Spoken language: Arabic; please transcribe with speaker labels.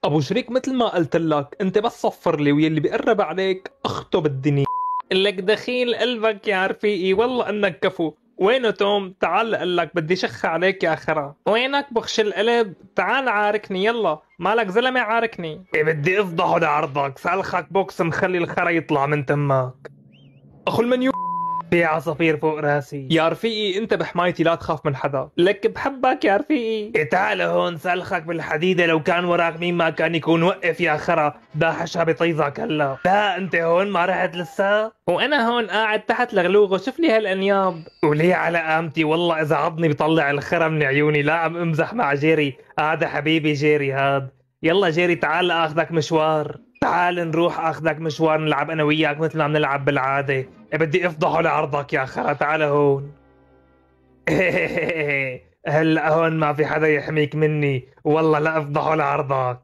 Speaker 1: ابو شريك مثل ما قلت لك انت بس صفر لي، ويلي بيقرب عليك اخطب الدنيا. لك دخيل قلبك يا رفيقي، والله انك كفو. وينه توم؟ تعال اقول لك بدي شخ عليك يا خرا. وينك بخش القلب؟ تعال عاركني، يلا مالك زلمه عاركني. إيه بدي افضحه لعرضك، سلخك بوكس مخلي الخرا يطلع من تمك. اخو المنيو في عصافير فوق راسي. يا رفيقي انت بحمايتي لا تخاف من حدا، لك بحبك يا رفيقي. إيه تعال هون سلخك بالحديدة، لو كان وراك مين ما كان يكون وقف يا خرا، داحشها بطيزك هلا. لا انت هون ما رحت لسه؟ وانا هون قاعد تحت لغلوغه، شوف لي هالانياب. وليه على قامتي، والله اذا عضني بيطلع الخرا من عيوني. لا عم امزح مع جيري، هذا حبيبي جيري هاد. يلا جيري تعال اخذك مشوار. تعال نروح اخذك مشوار نلعب انا وياك مثل ما بنلعب بالعاده. إيه بدي افضحه لعرضك يا خرا، تعال هون. هلا هون ما في حدا يحميك مني، والله لا افضحه لعرضك.